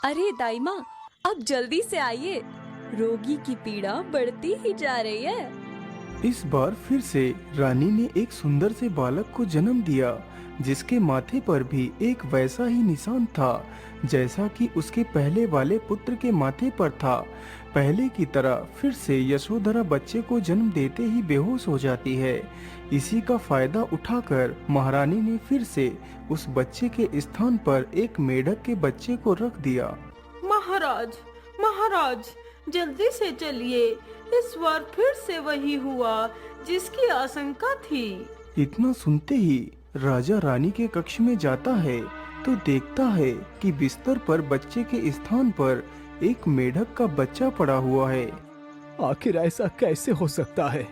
अरे दाई माँ, अब जल्दी से आइए, रोगी की पीड़ा बढ़ती ही जा रही है। इस बार फिर से रानी ने एक सुंदर से बालक को जन्म दिया, जिसके माथे पर भी एक वैसा ही निशान था जैसा कि उसके पहले वाले पुत्र के माथे पर था। पहले की तरह फिर से यशोधरा बच्चे को जन्म देते ही बेहोश हो जाती है। इसी का फायदा उठाकर महारानी ने फिर से उस बच्चे के स्थान पर एक मेढक के बच्चे को रख दिया। महाराज, महाराज, जल्दी से चलिए। इस बार फिर से वही हुआ जिसकी आशंका थी। इतना सुनते ही राजा रानी के कक्ष में जाता है तो देखता है कि बिस्तर पर बच्चे के स्थान पर एक मेढक का बच्चा पड़ा हुआ है। आखिर ऐसा कैसे हो सकता है?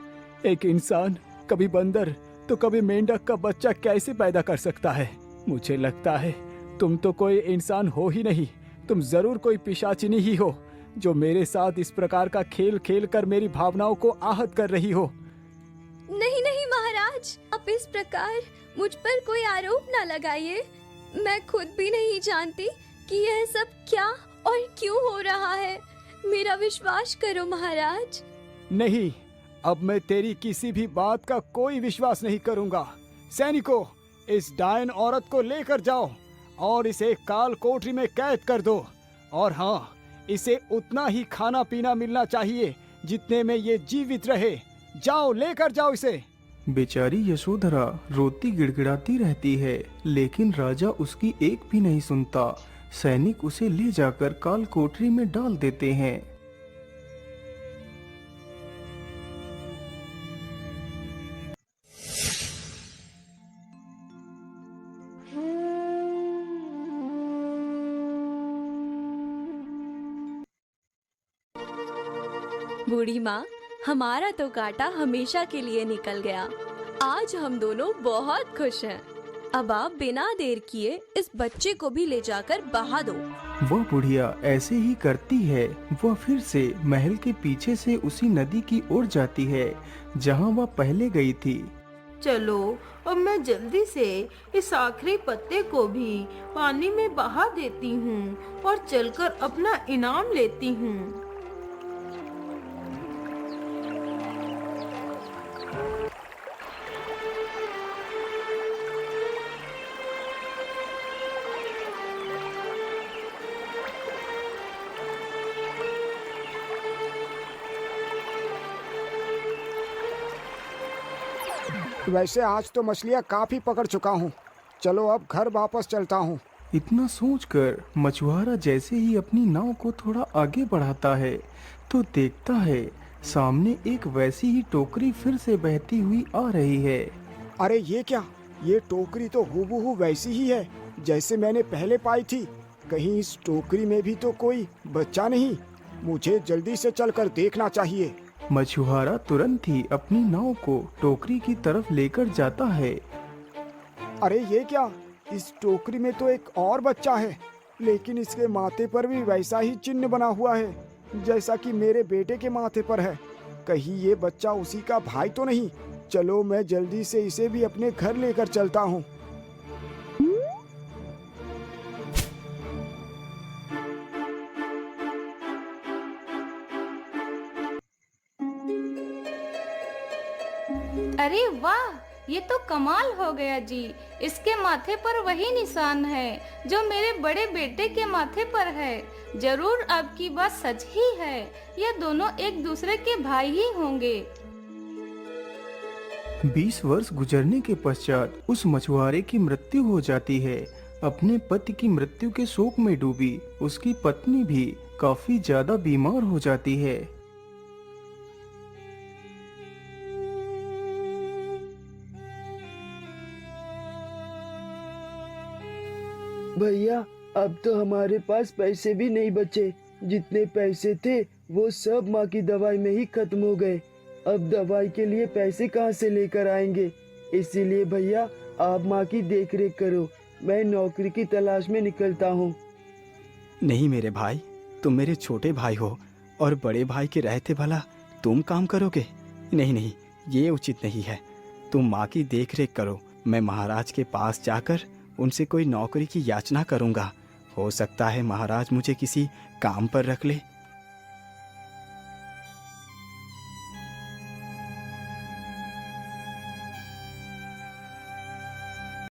एक इंसान कभी बंदर तो कभी मेंढक का बच्चा कैसे पैदा कर सकता है? मुझे लगता है तुम तो कोई इंसान हो ही नहीं, तुम जरूर कोई पिशाचिनी ही हो जो मेरे साथ इस प्रकार का खेल खेल कर मेरी भावनाओं को आहत कर रही हो। नहीं नहीं महाराज, आप इस प्रकार मुझ पर कोई आरोप ना लगाइए। मैं खुद भी नहीं जानती कि यह सब क्या और क्यों हो रहा है। मेरा विश्वास करो महाराज। नहीं, अब मैं तेरी किसी भी बात का कोई विश्वास नहीं करूंगा। सैनिकों, इस डायन औरत को लेकर जाओ और इसे काल कोठरी में कैद कर दो। और हाँ, इसे उतना ही खाना पीना मिलना चाहिए जितने में ये जीवित रहे। जाओ, लेकर जाओ इसे। बेचारी यशोधरा रोती गिड़गिड़ाती रहती है, लेकिन राजा उसकी एक भी नहीं सुनता। सैनिक उसे ले जाकर काल कोठरी में डाल देते हैं। बूढ़ी माँ, हमारा तो कांटा हमेशा के लिए निकल गया। आज हम दोनों बहुत खुश हैं। अब आप बिना देर किए इस बच्चे को भी ले जाकर बहा दो। वह बुढ़िया ऐसे ही करती है। वह फिर से महल के पीछे से उसी नदी की ओर जाती है जहाँ वह पहले गई थी। चलो, अब मैं जल्दी से इस आखिरी पत्ते को भी पानी में बहा देती हूँ और चलकर अपना इनाम लेती हूँ। वैसे आज तो मछलियाँ काफी पकड़ चुका हूँ। चलो अब घर वापस चलता हूँ। इतना सोचकर मछुआरा जैसे ही अपनी नाव को थोड़ा आगे बढ़ाता है तो देखता है सामने एक वैसी ही टोकरी फिर से बहती हुई आ रही है। अरे ये क्या? ये टोकरी तो हूबहू वैसी ही है जैसे मैंने पहले पाई थी। कहीं इस टोकरी में भी तो कोई बच्चा नहीं? मुझे जल्दी से चलकर देखना चाहिए। मछुआरा तुरंत ही अपनी नाव को टोकरी की तरफ लेकर जाता है। अरे ये क्या? इस टोकरी में तो एक और बच्चा है, लेकिन इसके माथे पर भी वैसा ही चिन्ह बना हुआ है जैसा कि मेरे बेटे के माथे पर है। कहीं ये बच्चा उसी का भाई तो नहीं? चलो मैं जल्दी से इसे भी अपने घर लेकर चलता हूँ। अरे वाह, ये तो कमाल हो गया जी। इसके माथे पर वही निशान है जो मेरे बड़े बेटे के माथे पर है। जरूर आपकी बात सच ही है, ये दोनों एक दूसरे के भाई ही होंगे। 20 वर्ष गुजरने के पश्चात उस मछुआरे की मृत्यु हो जाती है। अपने पति की मृत्यु के शोक में डूबी उसकी पत्नी भी काफी ज्यादा बीमार हो जाती है। भैया, अब तो हमारे पास पैसे भी नहीं बचे। जितने पैसे थे वो सब माँ की दवाई में ही खत्म हो गए। अब दवाई के लिए पैसे कहाँ से लेकर आएंगे? इसीलिए भैया, आप माँ की देखरेख करो, मैं नौकरी की तलाश में निकलता हूँ। नहीं मेरे भाई, तुम मेरे छोटे भाई हो और बड़े भाई के रहते भला तुम काम करोगे? नहीं नहीं, ये उचित नहीं है। तुम माँ की देखरेख करो। मैं महाराज के पास जाकर उनसे कोई नौकरी की याचना करूंगा। हो सकता है महाराज मुझे किसी काम पर रख ले।